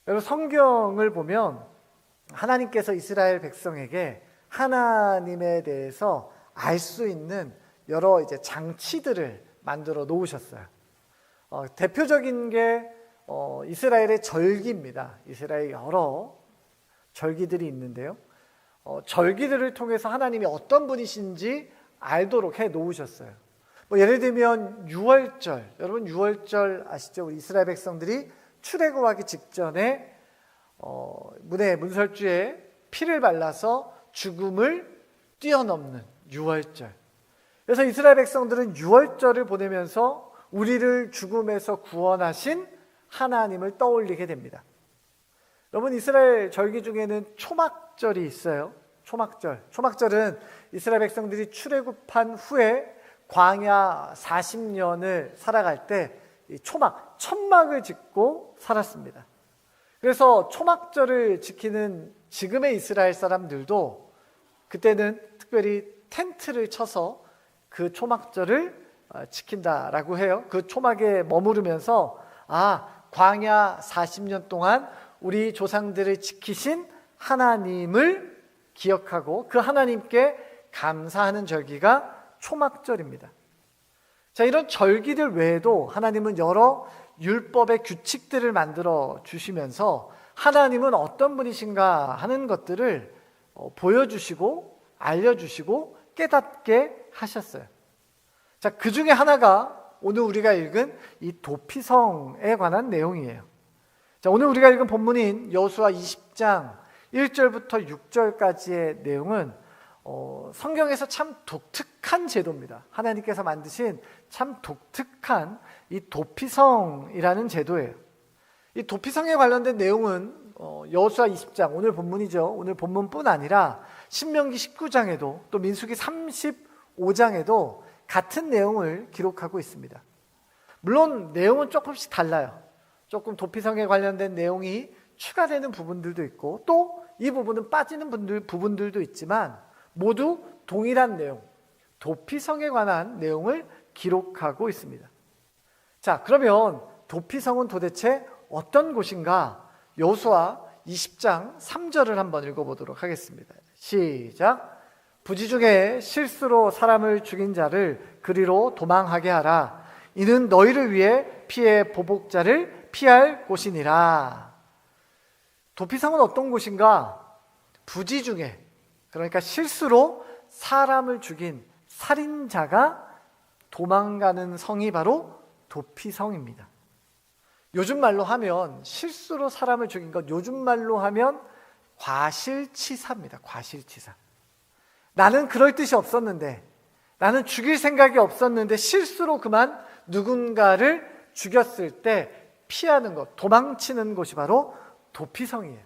여러분, 성경을 보면 하나님께서 이스라엘 백성에게 하나님에 대해서 알 수 있는 여러 장치들을 만들어 놓으셨어요. 대표적인 게 이스라엘의 절기입니다. 이스라엘 여러 절기들이 있는데요. 절기들을 통해서 하나님이 어떤 분이신지 알도록 해 놓으셨어요. 예를 들면 유월절, 여러분 유월절 아시죠? 우리 이스라엘 백성들이 출애굽하기 직전에 문설주에 피를 발라서 죽음을 뛰어넘는 유월절. 그래서 이스라엘 백성들은 유월절을 보내면서 우리를 죽음에서 구원하신 하나님을 떠올리게 됩니다. 여러분, 이스라엘 절기 중에는 초막절이 있어요. 초막절은 이스라엘 백성들이 출애굽한 후에 광야 40년을 살아갈 때 이 천막을 짓고 살았습니다. 그래서 초막절을 지키는 지금의 이스라엘 사람들도 그때는 특별히 텐트를 쳐서 그 초막절을 지킨다라고 해요. 그 초막에 머무르면서 광야 40년 동안 우리 조상들을 지키신 하나님을 기억하고 그 하나님께 감사하는 절기가 초막절입니다. 자, 이런 절기들 외에도 하나님은 여러 율법의 규칙들을 만들어 주시면서 하나님은 어떤 분이신가 하는 것들을 보여주시고 알려주시고 깨닫게 하셨어요. 자, 그 중에 하나가 오늘 우리가 읽은 이 도피성에 관한 내용이에요. 자, 오늘 우리가 읽은 본문인 여호수아 20장 1절부터 6절까지의 내용은 성경에서 참 독특한 제도입니다. 하나님께서 만드신 참 독특한 이 도피성이라는 제도예요. 이 도피성에 관련된 내용은 여호수아 20장, 오늘 본문이죠. 오늘 본문뿐 아니라 신명기 19장에도 또 민수기 35장에도 같은 내용을 기록하고 있습니다. 물론 내용은 조금씩 달라요. 조금 도피성에 관련된 내용이 추가되는 부분들도 있고 또 이 부분은 빠지는 부분들도 있지만 모두 동일한 내용, 도피성에 관한 내용을 기록하고 있습니다. 자, 그러면 도피성은 도대체 어떤 곳인가? 여호수아 20장 3절을 한번 읽어보도록 하겠습니다. 시작. 부지 중에 실수로 사람을 죽인 자를 그리로 도망하게 하라. 이는 너희를 위해 피의 보복자를 피할 곳이니라. 도피성은 어떤 곳인가? 부지 중에, 그러니까 실수로 사람을 죽인 살인자가 도망가는 성이 바로 도피성입니다. 요즘 말로 하면 실수로 사람을 죽인 것, 요즘 말로 하면 과실치사입니다. 과실치사. 나는 그럴 뜻이 없었는데, 나는 죽일 생각이 없었는데 실수로 그만 누군가를 죽였을 때 피하는 것, 도망치는 곳이 바로 도피성이에요.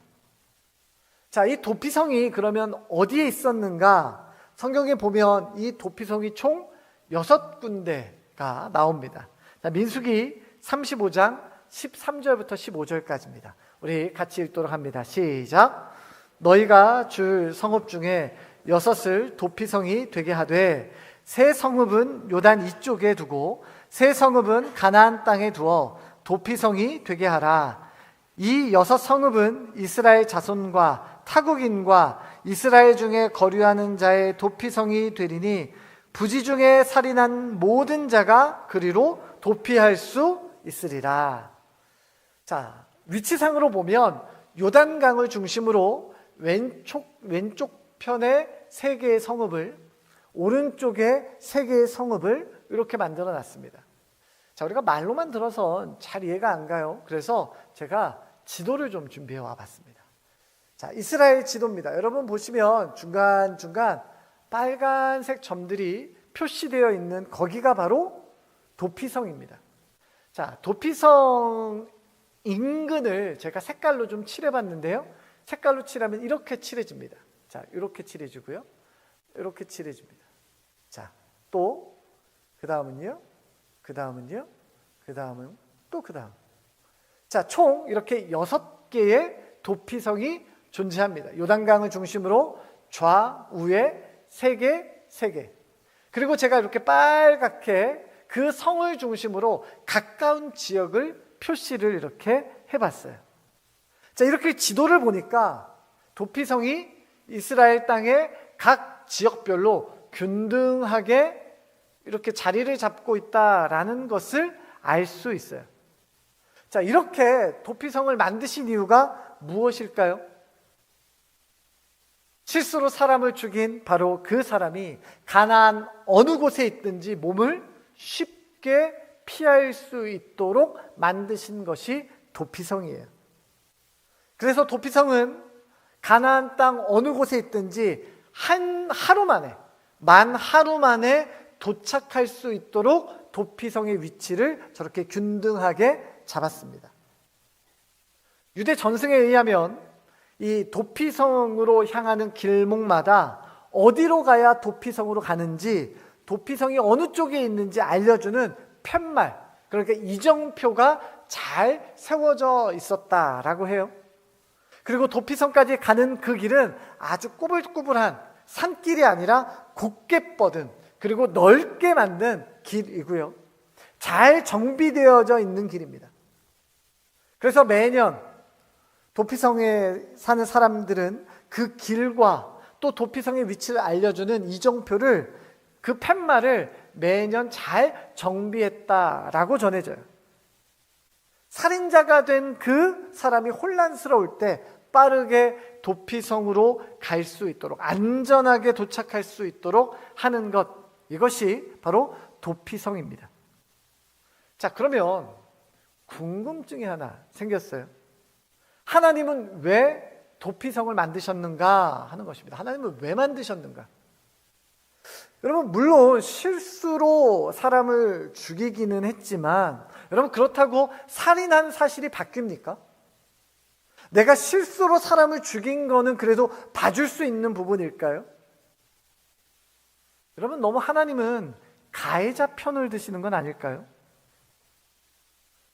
자, 이 도피성이 그러면 어디에 있었는가? 성경에 보면 이 도피성이 총 6군데가 나옵니다. 자, 민수기 35장 13절부터 15절까지입니다. 우리 같이 읽도록 합니다. 시작. 너희가 줄 성읍 중에 6을 도피성이 되게 하되 세 성읍은 요단 이쪽에 두고 세 성읍은 가나안 땅에 두어 도피성이 되게 하라. 이 6성읍은 이스라엘 자손과 타국인과 이스라엘 중에 거류하는 자의 도피성이 되리니 부지 중에 살인한 모든 자가 그리로 도피할 수 있으리라. 자, 위치상으로 보면 요단강을 중심으로 왼쪽 편에 3개의 성읍을, 오른쪽에 3개의 성읍을 이렇게 만들어 놨습니다. 자, 우리가 말로만 들어서 잘 이해가 안 가요. 그래서 제가 지도를 좀 준비해 와 봤습니다. 자, 이스라엘 지도입니다. 여러분 보시면 중간중간 빨간색 점들이 표시되어 있는 거기가 바로 도피성입니다. 자, 도피성 인근을 제가 색깔로 좀 칠해봤는데요. 색깔로 칠하면 이렇게 칠해집니다. 자, 이렇게 칠해주고요. 이렇게 칠해줍니다. 자, 또 그 다음은요. 그 다음은요. 그 다음은 또 그 다음. 자, 총 이렇게 6개의 도피성이 존재합니다. 요단강을 중심으로 좌우에 3개. 그리고 제가 이렇게 빨갛게 그 성을 중심으로 가까운 지역을 표시를 이렇게 해봤어요. 자, 이렇게 지도를 보니까 도피성이 이스라엘 땅의 각 지역별로 균등하게 이렇게 자리를 잡고 있다라는 것을 알 수 있어요. 자, 이렇게 도피성을 만드신 이유가 무엇일까요? 실수로 사람을 죽인 바로 그 사람이 가나안 어느 곳에 있든지 몸을 쉽게 피할 수 있도록 만드신 것이 도피성이에요. 그래서 도피성은 가나안 땅 어느 곳에 있든지 만 하루 만에 도착할 수 있도록 도피성의 위치를 저렇게 균등하게 잡았습니다. 유대 전승에 의하면 이 도피성으로 향하는 길목마다 어디로 가야 도피성으로 가는지, 도피성이 어느 쪽에 있는지 알려주는 팻말, 그러니까 이정표가 잘 세워져 있었다라고 해요. 그리고 도피성까지 가는 그 길은 아주 꾸불꾸불한 산길이 아니라 곧게 뻗은, 그리고 넓게 만든 길이고요. 잘 정비되어져 있는 길입니다. 그래서 매년 도피성에 사는 사람들은 그 길과 또 도피성의 위치를 알려주는 이정표를, 그 팻말을 매년 잘 정비했다라고 전해져요. 살인자가 된 그 사람이 혼란스러울 때 빠르게 도피성으로 갈 수 있도록, 안전하게 도착할 수 있도록 하는 것, 이것이 바로 도피성입니다. 자, 그러면 궁금증이 하나 생겼어요. 하나님은 왜 도피성을 만드셨는가 하는 것입니다. 하나님은 왜 만드셨는가? 여러분, 물론 실수로 사람을 죽이기는 했지만, 여러분, 그렇다고 살인한 사실이 바뀝니까? 내가 실수로 사람을 죽인 거는 그래도 봐줄 수 있는 부분일까요? 여러분, 너무 하나님은 가해자 편을 드시는 건 아닐까요?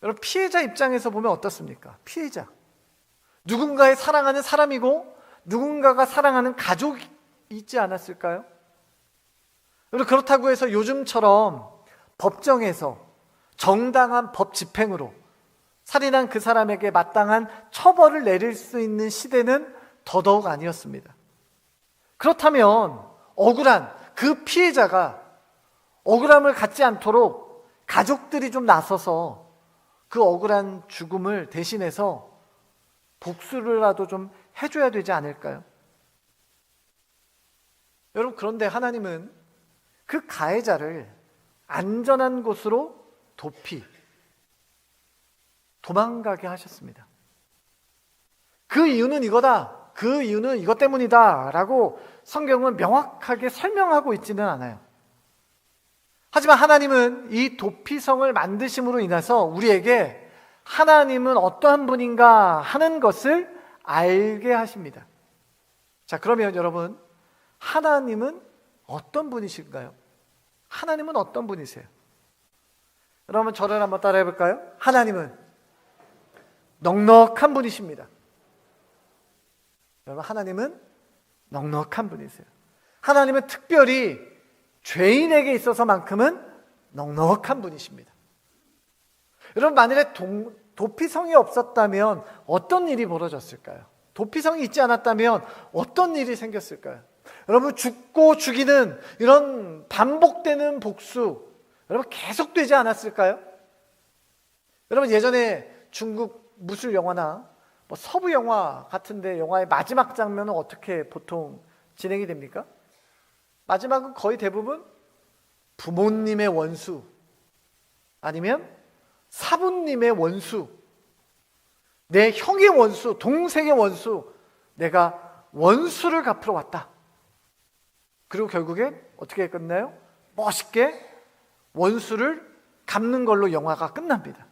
여러분, 피해자 입장에서 보면 어떻습니까? 피해자, 누군가의 사랑하는 사람이고 누군가가 사랑하는 가족이 있지 않았을까요? 여러분, 그렇다고 해서 요즘처럼 법정에서 정당한 법 집행으로 살인한 그 사람에게 마땅한 처벌을 내릴 수 있는 시대는 더더욱 아니었습니다. 그렇다면 억울한 그 피해자가 억울함을 갖지 않도록 가족들이 좀 나서서 그 억울한 죽음을 대신해서 복수를라도 좀 해줘야 되지 않을까요? 여러분, 그런데 하나님은 그 가해자를 안전한 곳으로 도망가게 하셨습니다. 그 이유는 이거다, 그 이유는 이것 때문이다 라고 성경은 명확하게 설명하고 있지는 않아요. 하지만 하나님은 이 도피성을 만드심으로 인해서 우리에게 하나님은 어떠한 분인가 하는 것을 알게 하십니다. 자, 그러면 여러분, 하나님은 어떤 분이실까요? 하나님은 어떤 분이세요? 여러분, 저를 한번 따라해 볼까요? 하나님은 넉넉한 분이십니다. 여러분, 하나님은 넉넉한 분이세요. 하나님은 특별히 죄인에게 있어서만큼은 넉넉한 분이십니다. 여러분, 만일에 도피성이 없었다면 어떤 일이 벌어졌을까요? 도피성이 있지 않았다면 어떤 일이 생겼을까요? 여러분, 죽고 죽이는 이런 반복되는 복수, 여러분, 계속되지 않았을까요? 여러분, 예전에 중국 무술 영화나 서부 영화 같은데 영화의 마지막 장면은 어떻게 보통 진행이 됩니까? 마지막은 거의 대부분 부모님의 원수, 아니면 사부님의 원수, 내 형의 원수, 동생의 원수, 내가 원수를 갚으러 왔다. 그리고 결국엔 어떻게 끝나요? 멋있게 원수를 갚는 걸로 영화가 끝납니다.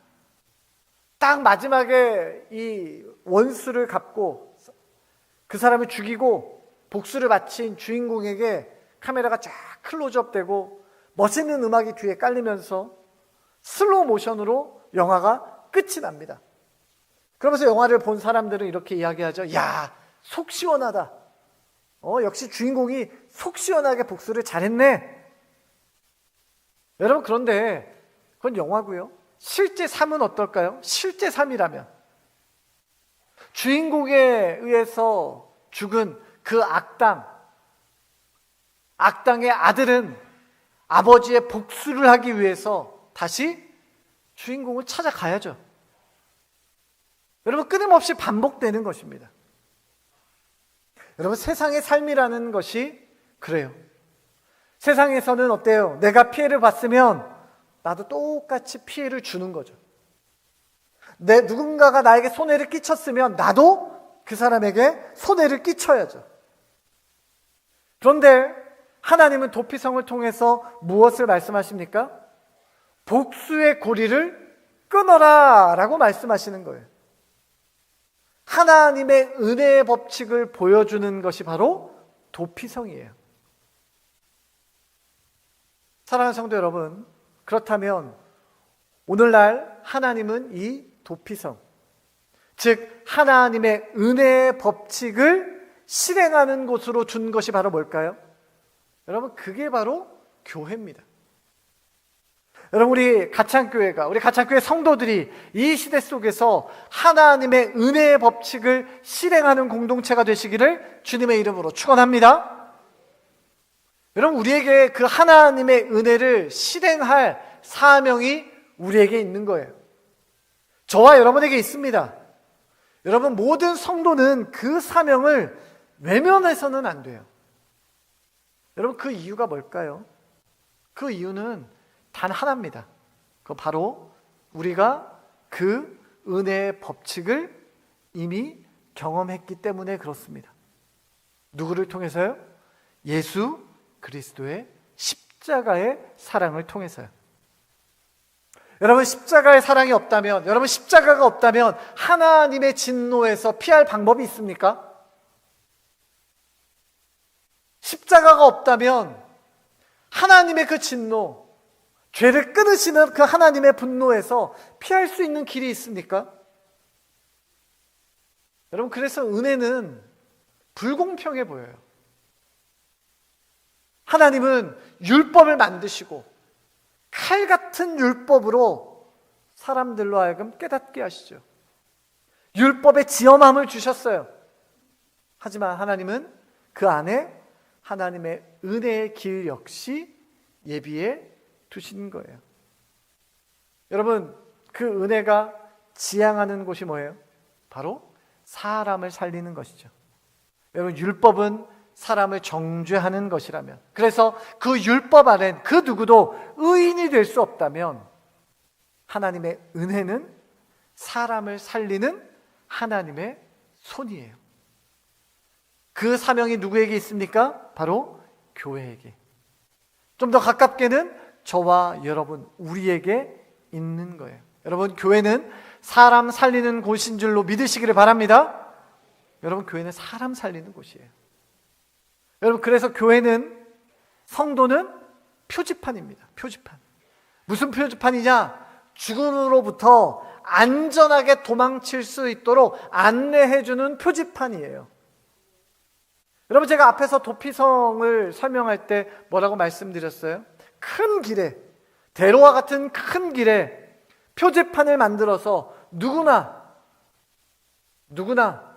딱 마지막에 이 원수를 갚고 그 사람을 죽이고 복수를 마친 주인공에게 카메라가 쫙 클로즈업 되고 멋있는 음악이 뒤에 깔리면서 슬로우 모션으로 영화가 끝이 납니다. 그러면서 영화를 본 사람들은 이렇게 이야기하죠. 야, 속 시원하다. 역시 주인공이 속 시원하게 복수를 잘했네. 여러분, 그런데 그건 영화고요. 실제 삶은 어떨까요? 실제 삶이라면 주인공에 의해서 죽은 그 악당의 아들은 아버지의 복수를 하기 위해서 다시 주인공을 찾아가야죠. 여러분, 끊임없이 반복되는 것입니다. 여러분, 세상의 삶이라는 것이 그래요. 세상에서는 어때요? 내가 피해를 봤으면 나도 똑같이 피해를 주는 거죠. 누군가가 나에게 손해를 끼쳤으면 나도 그 사람에게 손해를 끼쳐야죠. 그런데 하나님은 도피성을 통해서 무엇을 말씀하십니까? 복수의 고리를 끊어라 라고 말씀하시는 거예요. 하나님의 은혜의 법칙을 보여주는 것이 바로 도피성이에요. 사랑하는 성도 여러분, 그렇다면 오늘날 하나님은 이 도피성, 즉 하나님의 은혜의 법칙을 실행하는 곳으로 준 것이 바로 뭘까요? 여러분, 그게 바로 교회입니다. 여러분, 우리 가창교회 성도들이 이 시대 속에서 하나님의 은혜의 법칙을 실행하는 공동체가 되시기를 주님의 이름으로 축원합니다. 여러분, 우리에게 그 하나님의 은혜를 실행할 사명이 우리에게 있는 거예요. 저와 여러분에게 있습니다. 여러분, 모든 성도는 그 사명을 외면해서는 안 돼요. 여러분, 그 이유가 뭘까요? 그 이유는 단 하나입니다. 그 바로 우리가 그 은혜의 법칙을 이미 경험했기 때문에 그렇습니다. 누구를 통해서요? 예수 그리스도의 십자가의 사랑을 통해서요. 여러분, 십자가의 사랑이 없다면, 여러분, 십자가가 없다면 하나님의 진노에서 피할 방법이 있습니까? 십자가가 없다면 하나님의 그 진노, 죄를 끊으시는 그 하나님의 분노에서 피할 수 있는 길이 있습니까? 여러분, 그래서 은혜는 불공평해 보여요. 하나님은 율법을 만드시고 칼 같은 율법으로 사람들로 하여금 깨닫게 하시죠. 율법의 지엄함을 주셨어요. 하지만 하나님은 그 안에 하나님의 은혜의 길 역시 예비해 두신 거예요. 여러분, 그 은혜가 지향하는 곳이 뭐예요? 바로 사람을 살리는 것이죠. 여러분, 율법은 사람을 정죄하는 것이라면, 그래서 그 율법 안엔 그 누구도 의인이 될 수 없다면 하나님의 은혜는 사람을 살리는 하나님의 손이에요. 그 사명이 누구에게 있습니까? 바로 교회에게. 좀 더 가깝게는 저와 여러분, 우리에게 있는 거예요. 여러분, 교회는 사람 살리는 곳인 줄로 믿으시기를 바랍니다. 여러분, 교회는 사람 살리는 곳이에요. 여러분, 그래서 교회는, 성도는 표지판입니다. 표지판. 무슨 표지판이냐? 죽음으로부터 안전하게 도망칠 수 있도록 안내해주는 표지판이에요. 여러분, 제가 앞에서 도피성을 설명할 때 뭐라고 말씀드렸어요? 큰 길에, 대로와 같은 큰 길에 표지판을 만들어서 누구나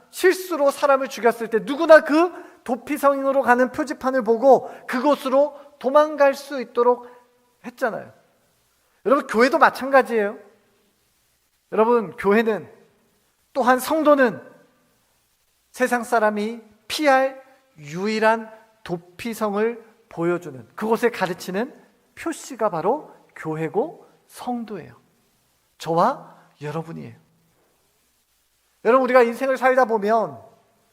실수로 사람을 죽였을 때 누구나 그 도피성으로 가는 표지판을 보고 그곳으로 도망갈 수 있도록 했잖아요. 여러분, 교회도 마찬가지예요. 여러분, 교회는, 또한 성도는 세상 사람이 피할 유일한 도피성을 보여주는, 그곳에 가르치는 표시가 바로 교회고 성도예요. 저와 여러분이에요. 여러분, 우리가 인생을 살다 보면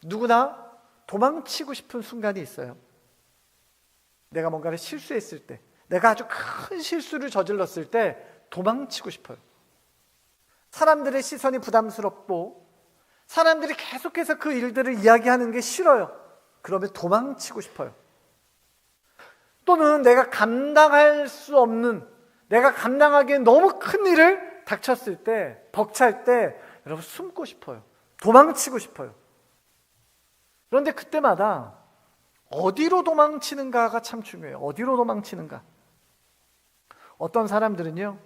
누구나 도망치고 싶은 순간이 있어요. 내가 뭔가를 실수했을 때, 내가 아주 큰 실수를 저질렀을 때 도망치고 싶어요. 사람들의 시선이 부담스럽고 사람들이 계속해서 그 일들을 이야기하는 게 싫어요. 그러면 도망치고 싶어요. 또는 내가 감당할 수 없는, 내가 감당하기엔 너무 큰 일을 닥쳤을 때, 벅찰 때 여러분, 숨고 싶어요. 도망치고 싶어요. 그런데 그때마다 어디로 도망치는가가 참 중요해요. 어디로 도망치는가? 어떤 사람들은요,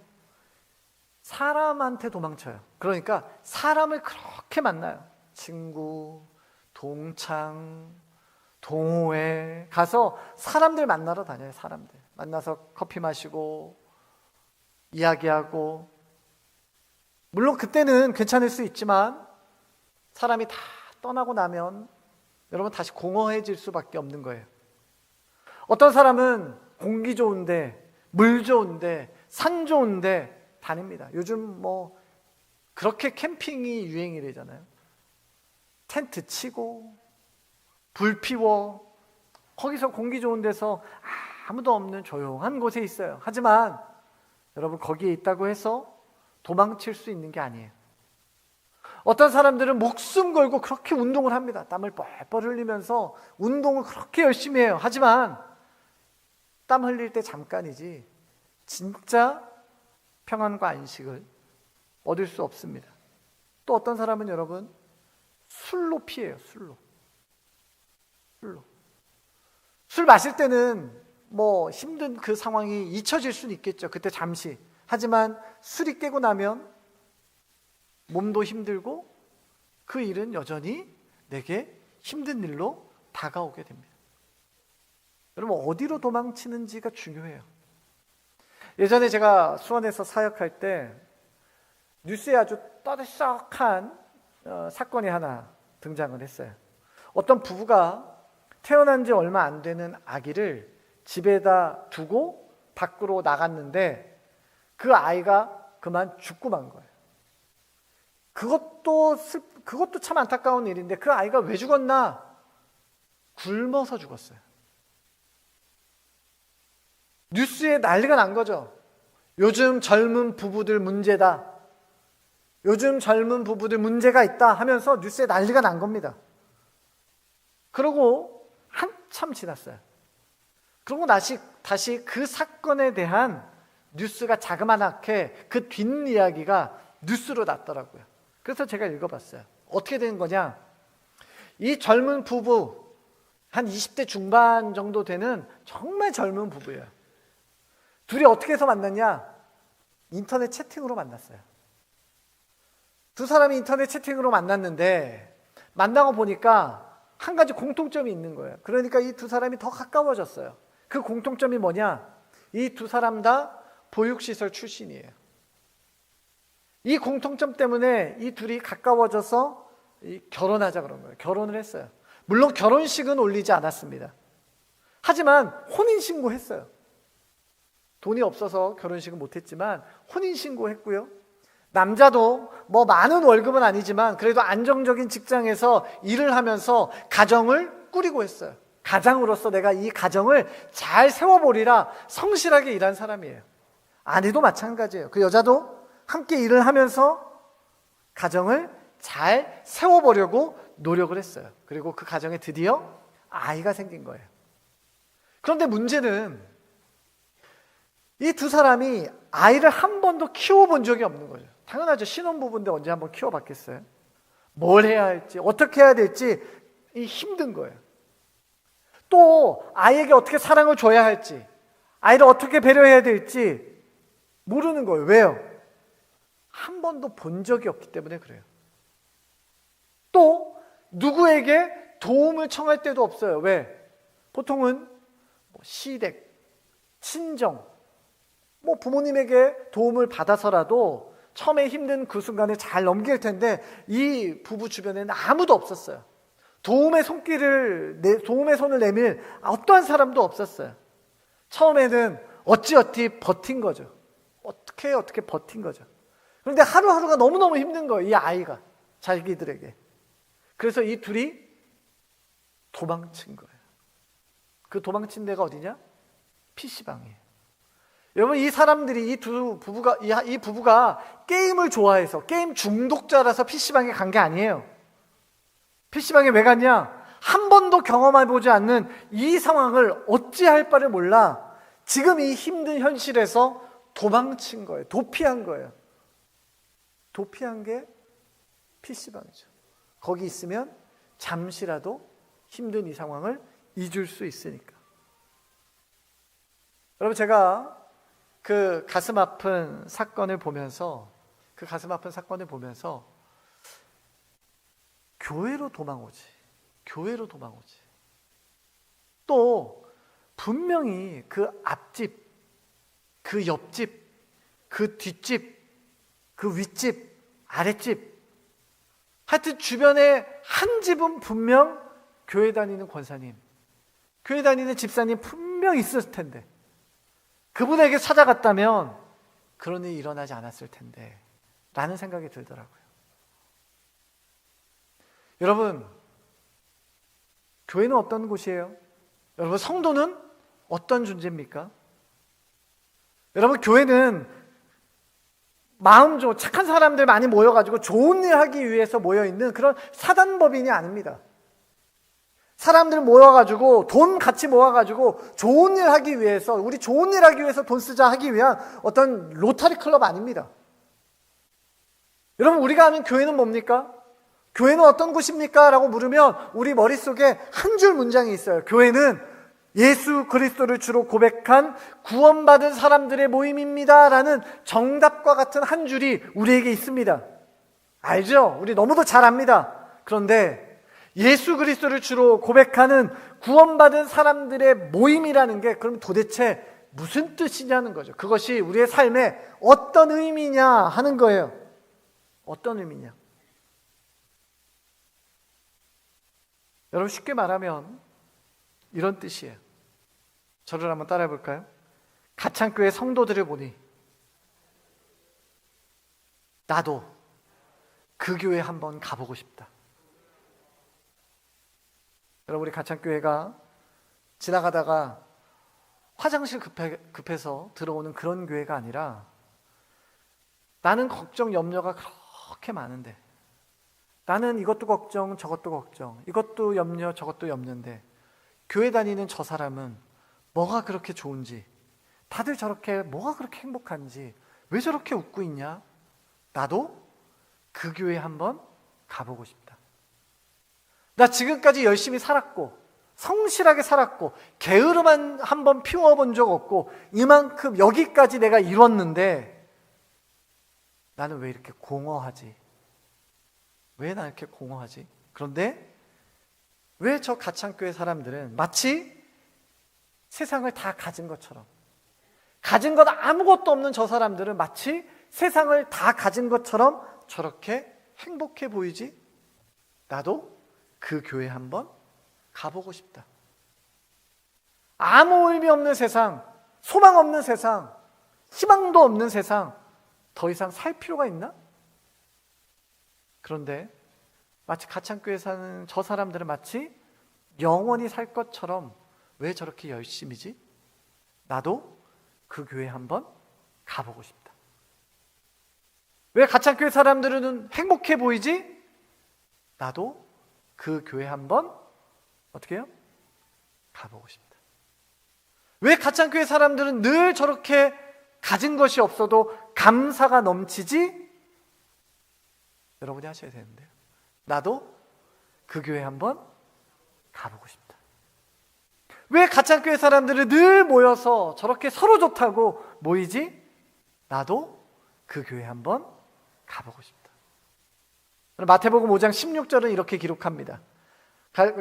사람한테 도망쳐요. 그러니까 사람을 그렇게 만나요. 친구, 동창, 동호회 가서 사람들 만나러 다녀요. 사람들 만나서 커피 마시고 이야기하고, 물론 그때는 괜찮을 수 있지만 사람이 다 떠나고 나면 여러분 다시 공허해질 수밖에 없는 거예요. 어떤 사람은 공기 좋은데, 물 좋은데, 산 좋은데 다닙니다. 요즘 뭐 그렇게 캠핑이 유행이래잖아요. 텐트 치고 불 피워 거기서 공기 좋은 데서 아무도 없는 조용한 곳에 있어요. 하지만 여러분 거기에 있다고 해서 도망칠 수 있는 게 아니에요. 어떤 사람들은 목숨 걸고 그렇게 운동을 합니다. 땀을 뻘뻘 흘리면서 운동을 그렇게 열심히 해요. 하지만 땀 흘릴 때 잠깐이지 진짜 평안과 안식을 얻을 수 없습니다. 또 어떤 사람은 여러분 술로 피해요. 술로. 술 마실 때는 뭐 힘든 그 상황이 잊혀질 수는 있겠죠. 그때 잠시. 하지만 술이 깨고 나면 몸도 힘들고 그 일은 여전히 내게 힘든 일로 다가오게 됩니다. 여러분 어디로 도망치는지가 중요해요. 예전에 제가 수원에서 사역할 때 뉴스에 아주 떠들썩한 사건이 하나 등장을 했어요. 어떤 부부가 태어난 지 얼마 안 되는 아기를 집에다 두고 밖으로 나갔는데 그 아이가 그만 죽고 만 거예요. 그것도 참 안타까운 일인데 그 아이가 왜 죽었나? 굶어서 죽었어요. 뉴스에 난리가 난 거죠. 요즘 젊은 부부들 문제다. 요즘 젊은 부부들 문제가 있다 하면서 뉴스에 난리가 난 겁니다. 그러고 한참 지났어요. 그러고 다시 그 사건에 대한 뉴스가 자그마하게 그 뒷이야기가 뉴스로 났더라고요. 그래서 제가 읽어봤어요. 어떻게 된 거냐? 이 젊은 부부, 한 20대 중반 정도 되는 정말 젊은 부부예요. 둘이 어떻게 해서 만났냐? 인터넷 채팅으로 만났어요. 두 사람이 인터넷 채팅으로 만났는데 만나고 보니까 한 가지 공통점이 있는 거예요. 그러니까 이 두 사람이 더 가까워졌어요. 그 공통점이 뭐냐? 이 두 사람 다 보육시설 출신이에요. 이 공통점 때문에 이 둘이 가까워져서 결혼하자 그런 거예요. 결혼을 했어요. 물론 결혼식은 올리지 않았습니다. 하지만 혼인신고했어요. 돈이 없어서 결혼식은 못했지만 혼인신고했고요. 남자도 뭐 많은 월급은 아니지만 그래도 안정적인 직장에서 일을 하면서 가정을 꾸리고 했어요. 가장으로서 내가 이 가정을 잘 세워보리라 성실하게 일한 사람이에요. 아내도 마찬가지예요. 그 여자도 함께 일을 하면서 가정을 잘 세워보려고 노력을 했어요. 그리고 그 가정에 드디어 아이가 생긴 거예요. 그런데 문제는 이 두 사람이 아이를 한 번도 키워본 적이 없는 거죠. 당연하죠. 신혼부부인데 언제 한번 키워봤겠어요? 뭘 해야 할지, 어떻게 해야 될지 힘든 거예요. 또 아이에게 어떻게 사랑을 줘야 할지, 아이를 어떻게 배려해야 될지 모르는 거예요. 왜요? 한 번도 본 적이 없기 때문에 그래요. 또 누구에게 도움을 청할 때도 없어요. 왜? 보통은 시댁, 친정, 부모님에게 도움을 받아서라도 처음에 힘든 그 순간을 잘 넘길 텐데 이 부부 주변에는 아무도 없었어요. 도움의 손을 내밀 어떠한 사람도 없었어요. 처음에는 어찌어찌 버틴 거죠. 어떻게 버틴 거죠. 그런데 하루하루가 너무너무 힘든 거예요. 이 아이가 자기들에게. 그래서 이 둘이 도망친 거예요. 그 도망친 데가 어디냐? PC방이에요. 여러분 이 사람들이 이 부부가 게임을 좋아해서 게임 중독자라서 PC방에 간 게 아니에요. PC방에 왜 갔냐? 한 번도 경험해보지 않는 이 상황을 어찌할 바를 몰라 지금 이 힘든 현실에서 도망친 거예요. 도피한 거예요. 도피한 게 PC방이죠. 거기 있으면 잠시라도 힘든 이 상황을 잊을 수 있으니까. 여러분 제가 그 가슴 아픈 사건을 보면서 교회로 도망오지. 교회로 도망오지. 또 분명히 그 앞집, 그 옆집, 그 뒷집, 그 윗집, 아랫집, 하여튼 주변에 한 집은 분명 교회 다니는 권사님, 교회 다니는 집사님 분명 있을 텐데 그분에게 찾아갔다면 그런 일이 일어나지 않았을 텐데 라는 생각이 들더라고요. 여러분, 교회는 어떤 곳이에요? 여러분, 성도는 어떤 존재입니까? 여러분, 교회는 마음 좋은 착한 사람들 많이 모여가지고 좋은 일 하기 위해서 모여있는 그런 사단법인이 아닙니다. 사람들 모여가지고 돈 같이 모아가지고 좋은 일 하기 위해서, 우리 좋은 일 하기 위해서 돈 쓰자 하기 위한 어떤 로터리 클럽 아닙니다. 여러분, 우리가 아는 교회는 뭡니까? 교회는 어떤 곳입니까? 라고 물으면 우리 머릿속에 한 줄 문장이 있어요. 교회는 예수 그리스도를 주로 고백한 구원받은 사람들의 모임입니다 라는 정답과 같은 한 줄이 우리에게 있습니다. 알죠? 우리 너무도 잘 압니다. 그런데 예수 그리스도를 주로 고백하는 구원받은 사람들의 모임이라는 게 그럼 도대체 무슨 뜻이냐는 거죠. 그것이 우리의 삶에 어떤 의미냐 하는 거예요. 어떤 의미냐. 여러분, 쉽게 말하면 이런 뜻이에요. 저를 한번 따라해 볼까요? 가창교회 성도들을 보니 나도 그 교회 한번 가보고 싶다. 여러분, 우리 가창교회가 지나가다가 화장실 급해서 들어오는 그런 교회가 아니라 나는 걱정 염려가 그렇게 많은데, 나는 이것도 걱정 저것도 걱정, 이것도 염려 저것도 염려인데 교회 다니는 저 사람은 뭐가 그렇게 좋은지, 다들 저렇게 뭐가 그렇게 행복한지, 왜 저렇게 웃고 있냐? 나도 그 교회 한번 가보고 싶다. 나 지금까지 열심히 살았고 성실하게 살았고 게으름만 한번 피워본 적 없고 이만큼 여기까지 내가 이뤘는데 나는 왜 이렇게 공허하지? 왜 나 이렇게 공허하지? 그런데 왜 저 가창교회 사람들은 마치 세상을 다 가진 것처럼, 가진 것 아무것도 없는 저 사람들은 마치 세상을 다 가진 것처럼 저렇게 행복해 보이지? 나도 그 교회 한번 가보고 싶다. 아무 의미 없는 세상, 소망 없는 세상, 희망도 없는 세상, 더 이상 살 필요가 있나? 그런데 마치 가창교회 사는 저 사람들은 마치 영원히 살 것처럼 왜 저렇게 열심이지? 나도 그 교회 한번 가보고 싶다. 왜 가창교회 사람들은 행복해 보이지? 나도 그 교회 한번 어떻게 해요? 가보고 싶다. 왜 가창교회 사람들은 늘 저렇게 가진 것이 없어도 감사가 넘치지? 여러분이 하셔야 되는데요. 나도 그 교회 한번 가보고 싶다. 왜 가창교회 사람들은 늘 모여서 저렇게 서로 좋다고 모이지? 나도 그 교회 한번 가보고 싶다. 마태복음 5장 16절은 이렇게 기록합니다.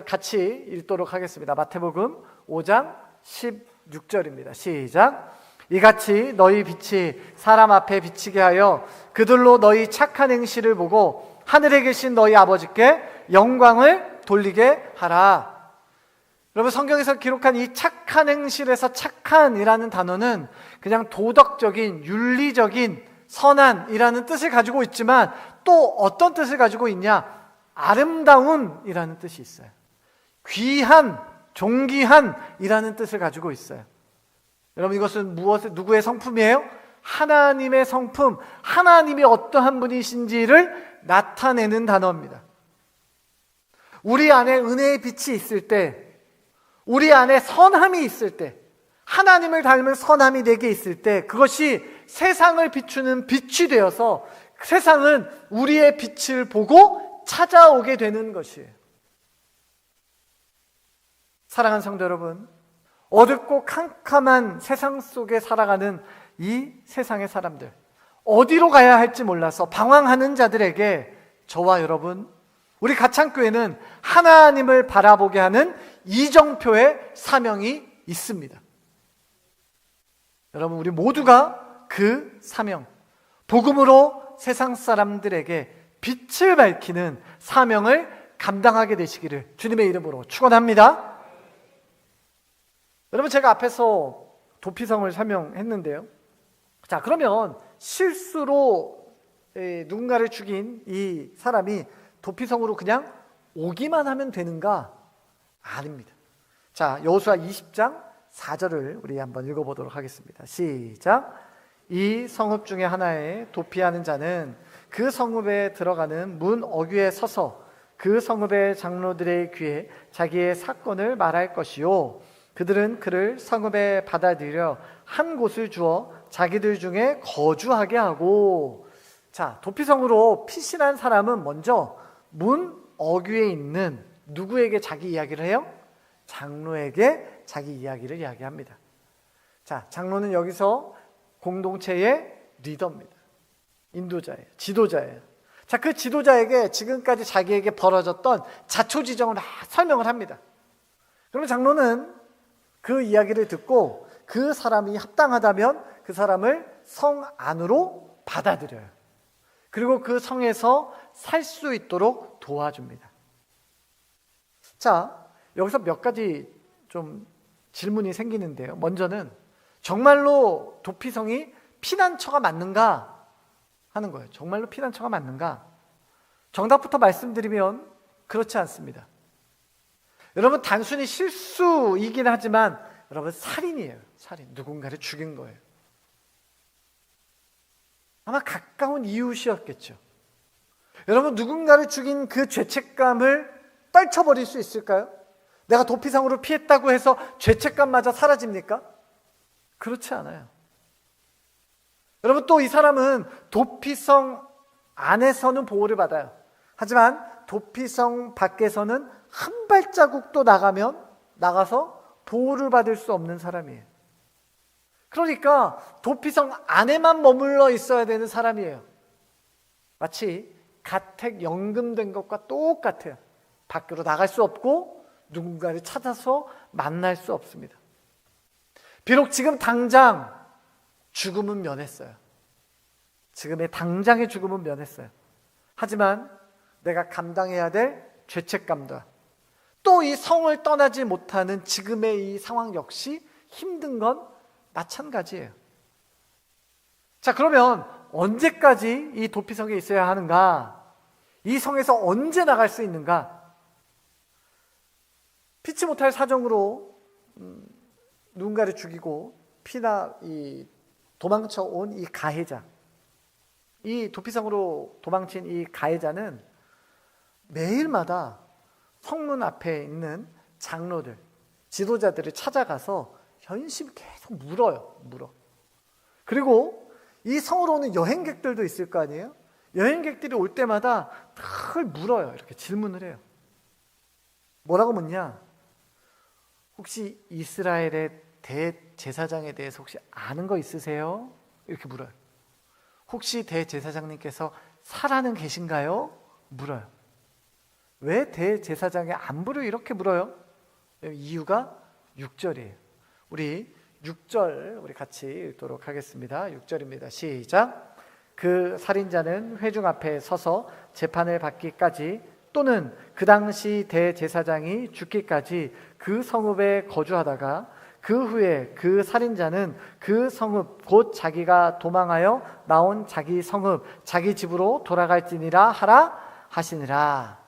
같이 읽도록 하겠습니다. 마태복음 5장 16절입니다. 시작. 이같이 너희 빛이 사람 앞에 비치게 하여 그들로 너희 착한 행실을 보고 하늘에 계신 너희 아버지께 영광을 돌리게 하라. 여러분, 성경에서 기록한 이 착한 행실에서 착한이라는 단어는 그냥 도덕적인, 윤리적인, 선한이라는 뜻을 가지고 있지만 또 어떤 뜻을 가지고 있냐? 아름다운이라는 뜻이 있어요. 귀한, 존귀한이라는 뜻을 가지고 있어요. 여러분, 이것은 누구의 성품이에요? 하나님의 성품, 하나님이 어떠한 분이신지를 나타내는 단어입니다. 우리 안에 은혜의 빛이 있을 때, 우리 안에 선함이 있을 때, 하나님을 닮은 선함이 내게 있을 때 그것이 세상을 비추는 빛이 되어서 세상은 우리의 빛을 보고 찾아오게 되는 것이에요. 사랑하는 성도 여러분, 어둡고 캄캄한 세상 속에 살아가는 이 세상의 사람들, 어디로 가야 할지 몰라서 방황하는 자들에게 저와 여러분, 우리 가창교회는 하나님을 바라보게 하는 이정표의 사명이 있습니다. 여러분, 우리 모두가 그 사명, 복음으로 세상 사람들에게 빛을 밝히는 사명을 감당하게 되시기를 주님의 이름으로 축원합니다. 여러분, 제가 앞에서 도피성을 설명했는데요. 자, 그러면 실수로 누군가를 죽인 이 사람이 도피성으로 그냥 오기만 하면 되는가? 아닙니다. 자, 여호수아 20장 4절을 우리 한번 읽어보도록 하겠습니다. 시작. 이 성읍 중에 하나에 도피하는 자는 그 성읍에 들어가는 문 어귀에 서서 그 성읍의 장로들의 귀에 자기의 사건을 말할 것이요, 그들은 그를 성읍에 받아들여 한 곳을 주어 자기들 중에 거주하게 하고. 자, 도피성으로 피신한 사람은 먼저 문 어귀에 있는 누구에게 자기 이야기를 해요? 장로에게 자기 이야기를 이야기합니다. 자, 장로는 여기서 공동체의 리더입니다. 인도자예요. 지도자예요. 자, 그 지도자에게 지금까지 자기에게 벌어졌던 자초지정을 다 설명을 합니다. 그러면 장로는 그 이야기를 듣고 그 사람이 합당하다면 그 사람을 성 안으로 받아들여요. 그리고 그 성에서 살 수 있도록 도와줍니다. 자, 여기서 몇 가지 좀 질문이 생기는데요. 먼저는 정말로 도피성이 피난처가 맞는가 하는 거예요. 정말로 피난처가 맞는가? 정답부터 말씀드리면 그렇지 않습니다. 여러분, 단순히 실수이긴 하지만 여러분, 살인이에요. 살인. 누군가를 죽인 거예요. 아마 가까운 이웃이었겠죠. 여러분, 누군가를 죽인 그 죄책감을 떨쳐버릴 수 있을까요? 내가 도피성으로 피했다고 해서 죄책감마저 사라집니까? 그렇지 않아요. 여러분, 또 이 사람은 도피성 안에서는 보호를 받아요. 하지만 도피성 밖에서는 한 발자국도 나가서 보호를 받을 수 없는 사람이에요. 그러니까 도피성 안에만 머물러 있어야 되는 사람이에요. 마치 가택 연금된 것과 똑같아요. 밖으로 나갈 수 없고 누군가를 찾아서 만날 수 없습니다. 비록 지금 당장 죽음은 면했어요. 지금의 당장의 죽음은 면했어요. 하지만 내가 감당해야 될 죄책감과 또 이 성을 떠나지 못하는 지금의 이 상황 역시 힘든 건 마찬가지예요. 자, 그러면 언제까지 이 도피성에 있어야 하는가? 이 성에서 언제 나갈 수 있는가? 피치 못할 사정으로 누군가를 죽이고 도망쳐 온 이 가해자, 이 도피성으로 도망친 이 가해자는 매일마다 성문 앞에 있는 장로들, 지도자들을 찾아가서 현심 계속 물어요. 그리고 이 성으로 오는 여행객들도 있을 거 아니에요? 여행객들이 올 때마다 늘 물어요. 이렇게 질문을 해요. 뭐라고 묻냐? 혹시 이스라엘의 대제사장에 대해서 혹시 아는 거 있으세요? 이렇게 물어요. 혹시 대제사장님께서 살아는 계신가요? 물어요. 왜 대제사장의 안부를 이렇게 물어요? 이유가 6절이에요. 우리 6절 우리 같이 읽도록 하겠습니다. 6절입니다. 시작. 그 살인자는 회중 앞에 서서 재판을 받기까지 또는 그 당시 대제사장이 죽기까지 그 성읍에 거주하다가 그 후에 그 살인자는 그 성읍 곧 자기가 도망하여 나온 자기 성읍 자기 집으로 돌아갈지니라 하라 하시니라.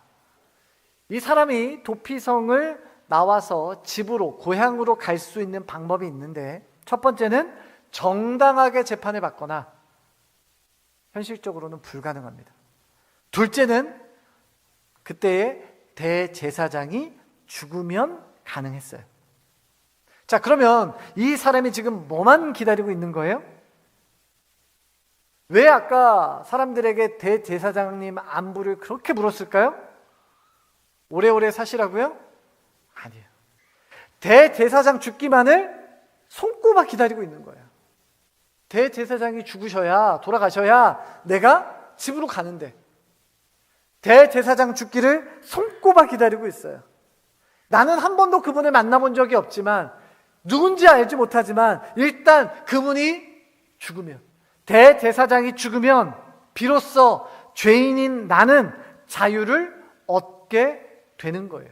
이 사람이 도피성을 나와서 집으로 고향으로 갈 수 있는 방법이 있는데, 첫 번째는 정당하게 재판을 받거나 현실적으로는 불가능합니다. 둘째는 그때의 대제사장이 죽으면 가능했어요. 자, 그러면 이 사람이 지금 뭐만 기다리고 있는 거예요? 왜 아까 사람들에게 대제사장님 안부를 그렇게 물었을까요? 오래오래 사시라고요? 아니에요. 대제사장 죽기만을 손꼽아 기다리고 있는 거예요. 대제사장이 죽으셔야, 돌아가셔야 내가 집으로 가는데, 대제사장 죽기를 손꼽아 기다리고 있어요. 나는 한 번도 그분을 만나본 적이 없지만, 누군지 알지 못하지만 일단 그분이 죽으면, 대제사장이 죽으면 비로소 죄인인 나는 자유를 얻게 되는 거예요.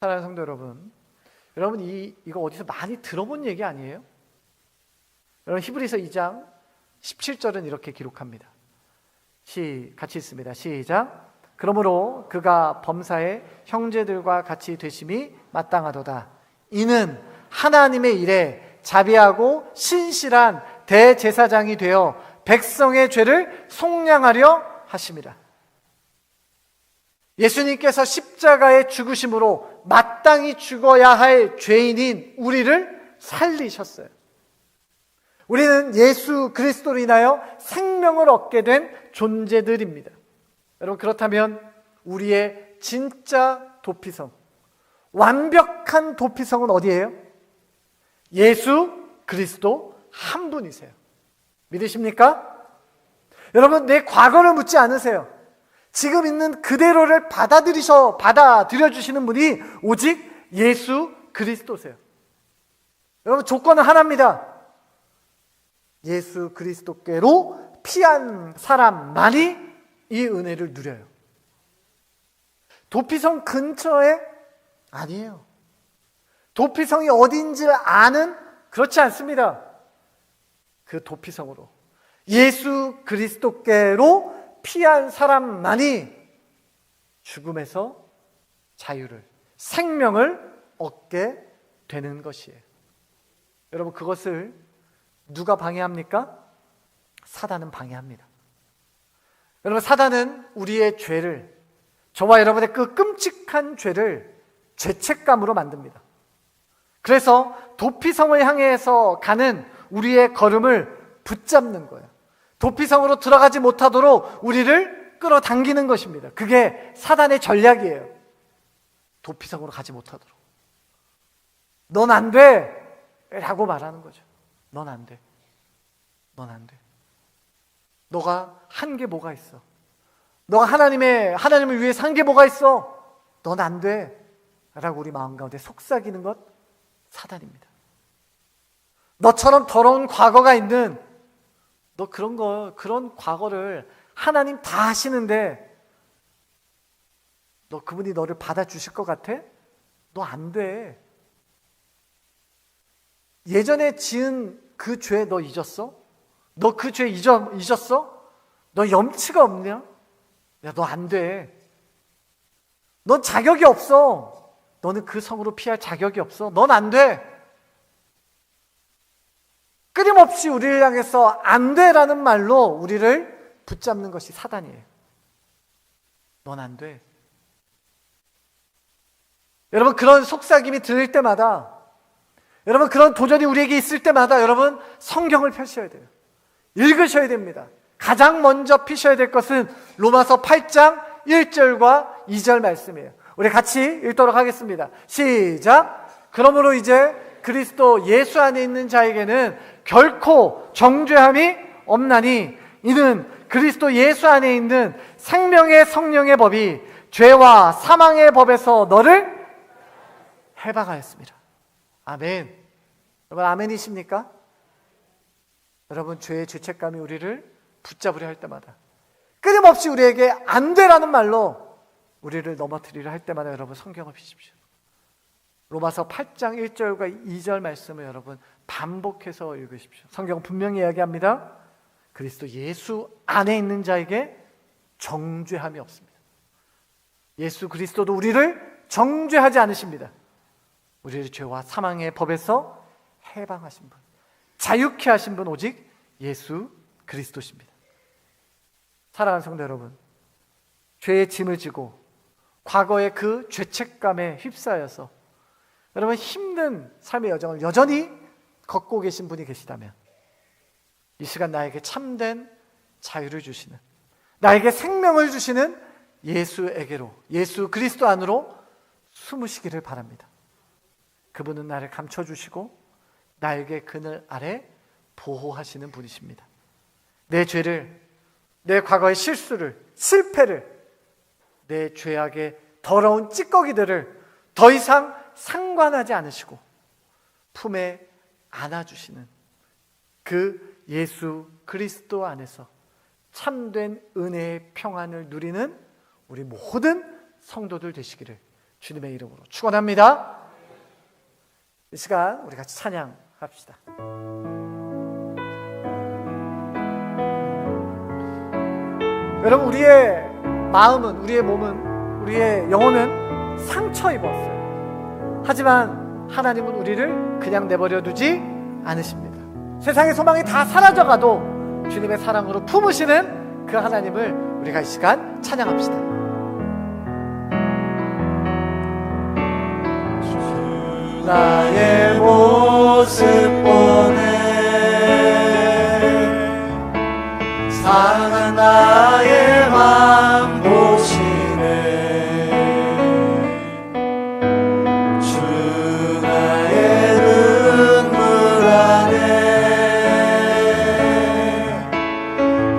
사랑하는 성도 여러분, 여러분 이거 어디서 많이 들어본 얘기 아니에요? 여러분 히브리서 2장 17절은 이렇게 기록합니다. 같이 읽습니다. 시작. 그러므로 그가 범사의 형제들과 같이 되심이 마땅하도다. 이는 하나님의 일에 자비하고 신실한 대제사장이 되어 백성의 죄를 속량하려 하심이라. 예수님께서 십자가의 죽으심으로 마땅히 죽어야 할 죄인인 우리를 살리셨어요. 우리는 예수 그리스도로 인하여 생명을 얻게 된 존재들입니다. 여러분, 그렇다면 우리의 진짜 도피성, 완벽한 도피성은 어디예요? 예수 그리스도 한 분이세요. 믿으십니까? 여러분, 내 과거를 묻지 않으세요. 지금 있는 그대로를 받아들여 주시는 분이 오직 예수 그리스도세요. 여러분, 조건은 하나입니다. 예수 그리스도께로 피한 사람만이 이 은혜를 누려요. 도피성 근처에 아니에요. 도피성이 어딘지 아는, 그렇지 않습니다. 그 도피성으로 예수 그리스도께로 피한 사람만이 죽음에서 자유를, 생명을 얻게 되는 것이에요. 여러분, 그것을 누가 방해합니까? 사단은 방해합니다. 여러분, 사단은 우리의 죄를, 저와 여러분의 그 끔찍한 죄를 죄책감으로 만듭니다. 그래서 도피성을 향해서 가는 우리의 걸음을 붙잡는 거예요. 도피성으로 들어가지 못하도록 우리를 끌어당기는 것입니다. 그게 사단의 전략이에요. 도피성으로 가지 못하도록. 넌 안 돼! 라고 말하는 거죠. 넌 안 돼. 넌 안 돼. 너가 한 게 뭐가 있어? 너가 하나님을 위해서 한 게 뭐가 있어? 넌 안 돼. 라고 우리 마음 가운데 속삭이는 것, 사단입니다. 너처럼 더러운 과거가 있는, 너 그런 과거를 하나님 다 하시는데, 너 그분이 너를 받아주실 것 같아? 너 안 돼. 예전에 지은 그 죄 너 잊었어? 너 그 죄 잊었어? 너 염치가 없냐? 야, 너 안 돼. 넌 자격이 없어. 너는 그 성으로 피할 자격이 없어. 넌 안 돼. 끊임없이 우리를 향해서 안 돼라는 말로 우리를 붙잡는 것이 사단이에요. 넌 안 돼. 여러분, 그런 속삭임이 들릴 때마다, 여러분, 그런 도전이 우리에게 있을 때마다 여러분, 성경을 펴셔야 돼요. 읽으셔야 됩니다. 가장 먼저 피셔야 될 것은 로마서 8장 1절과 2절 말씀이에요. 우리 같이 읽도록 하겠습니다. 시작. 그러므로 이제 그리스도 예수 안에 있는 자에게는 결코 정죄함이 없나니 이는 그리스도 예수 안에 있는 생명의 성령의 법이 죄와 사망의 법에서 너를 해방하였습니다. 아멘. 여러분, 아멘이십니까? 여러분, 죄의 죄책감이 우리를 붙잡으려 할 때마다, 끊임없이 우리에게 안 되라는 말로 우리를 넘어뜨리려 할 때마다 여러분, 성경을 펴십시오. 로마서 8장 1절과 2절 말씀을 여러분 반복해서 읽으십시오. 성경은 분명히 이야기합니다. 그리스도 예수 안에 있는 자에게 정죄함이 없습니다. 예수 그리스도도 우리를 정죄하지 않으십니다. 우리를 죄와 사망의 법에서 해방하신 분, 자유케 하신 분 오직 예수 그리스도십니다. 사랑하는 성도 여러분, 죄의 짐을 지고 과거의 그 죄책감에 휩싸여서 여러분 힘든 삶의 여정을 여전히 걷고 계신 분이 계시다면 이 시간 나에게 참된 자유를 주시는, 나에게 생명을 주시는 예수에게로, 예수 그리스도 안으로 숨으시기를 바랍니다. 그분은 나를 감춰주시고 나에게 그늘 아래 보호하시는 분이십니다. 내 죄를 내 과거의 실수를, 실패를, 내 죄악의 더러운 찌꺼기들을 더 이상 상관하지 않으시고 품에 안아주시는 그 예수 그리스도 안에서 참된 은혜의 평안을 누리는 우리 모든 성도들 되시기를 주님의 이름으로 축원합니다. 이 시간 우리 같이 찬양합시다. 여러분, 우리의 마음은, 우리의 몸은, 우리의 영혼은 상처 입었어요. 하지만 하나님은 우리를 그냥 내버려 두지 않으십니다. 세상의 소망이 다 사라져가도 주님의 사랑으로 품으시는 그 하나님을 우리가 이 시간 찬양합시다. 나의 모습 보네 상한 나의 맘 보시네 주 나의 눈물 안에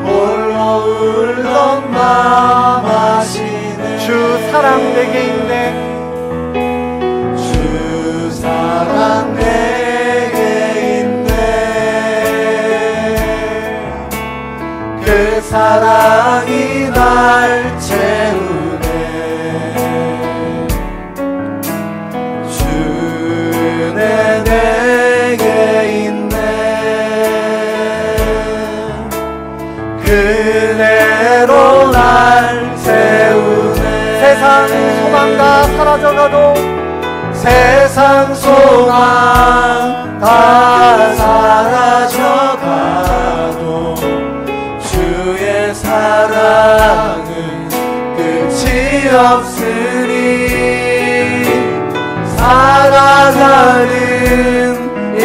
홀로 울던 맘 아시네 주 사랑 내게 있네. 사랑 내게 있네 그 사랑이 날 채우네 주네 내게 있네 그대로 날 세우네 세상 소망 다 사라져가도 세상 소망 다 사라져가도 주의 사랑은 끝이 없으니 살아가는 이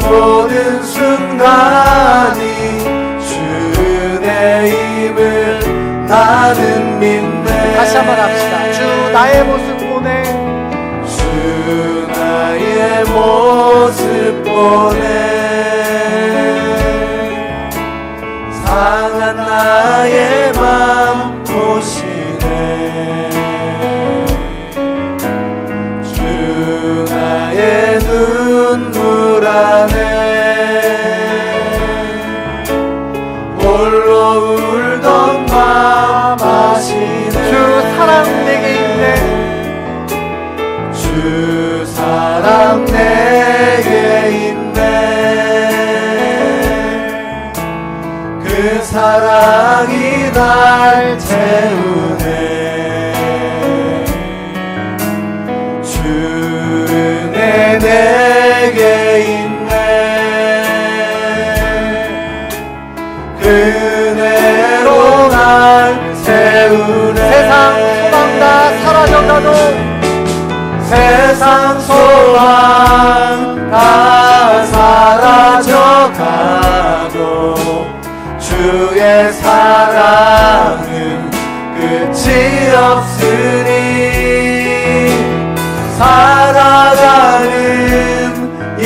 모든 순간이 주의 힘을 나는 믿네 다시 한번 합시다. 주 나의 모습 보네. 주 나의 모습 보네 상한 나의 맘 보시네 주 나의 눈물 안에 홀로 울던 맘 아시네 주 사랑 내게 있네. 주 사랑 내게 있네 그 사랑이 날 채우네 주네 내게 있네 그대로 날 세우네 세상 소망 다 사라져가도 세상 소망 다 사라져가도 주의 사랑은 끝이 없으니 살아가는 이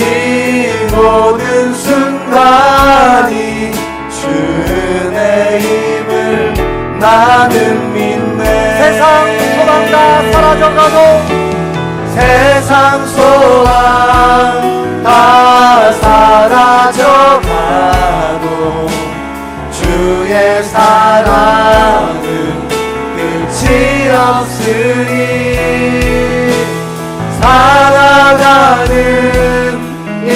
모든 순간이 주의 힘을 나는 믿네 세상 소망 다 사라져가도 세상 소망 다 사라져가도 주의 사랑은 끝이 없으니 살아가는 이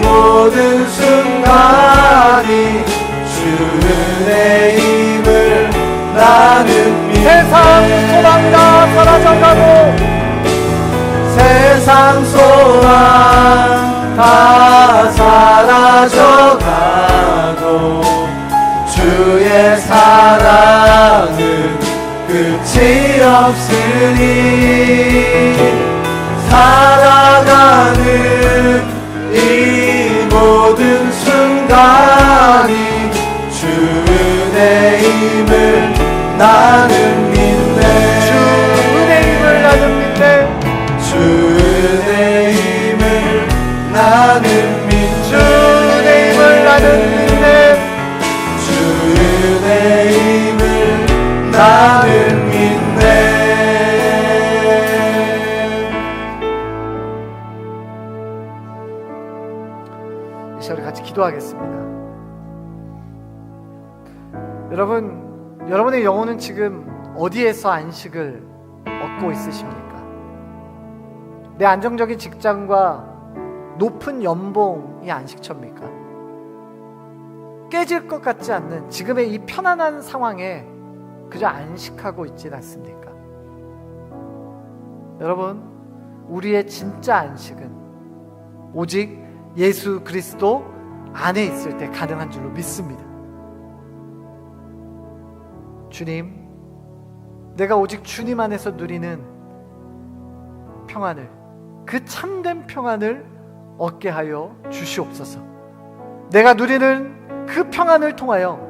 모든 순간이 주의 힘을 나는 믿네 세상 소망 다 사라져가도 세상 소망 다 사라져가도 주의 사랑은 끝이 없으니 살아가는 이 모든 순간이 주의 힘을 나는 믿네 주 은혜 힘을 나는 믿네. 주의 힘을 나는 믿네 주 은혜 힘을 나는 믿네. 주의 가능인데. 이 시간 우리 같이 기도하겠습니다. 여러분, 여러분의 영혼은 지금 어디에서 안식을 얻고 있으십니까? 내 안정적인 직장과 높은 연봉이 안식처입니까? 깨질 것 같지 않는 지금의 이 편안한 상황에 그저 안식하고 있진 않습니까? 여러분, 우리의 진짜 안식은 오직 예수 그리스도 안에 있을 때 가능한 줄로 믿습니다. 주님, 내가 오직 주님 안에서 누리는 평안을, 그 참된 평안을 얻게 하여 주시옵소서. 내가 누리는 그 평안을 통하여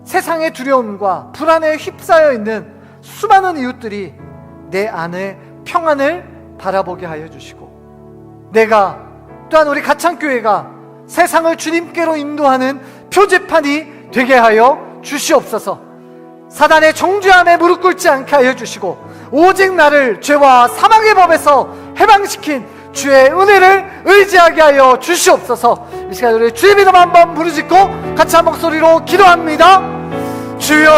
세상의 두려움과 불안에 휩싸여 있는 수많은 이웃들이 내 안에 평안을 바라보게 하여 주시고, 내가 또한 우리 가창교회가 세상을 주님께로 인도하는 표지판이 되게 하여 주시옵소서. 사단의 정죄함에 무릎 꿇지 않게 하여 주시고, 오직 나를 죄와 사망의 법에서 해방시킨 주의 은혜를 의지하게 하여 주시옵소서. 이 시간 우리 주의 이름 한번 부르짖고 같이 한 목소리로 기도합니다. 주여,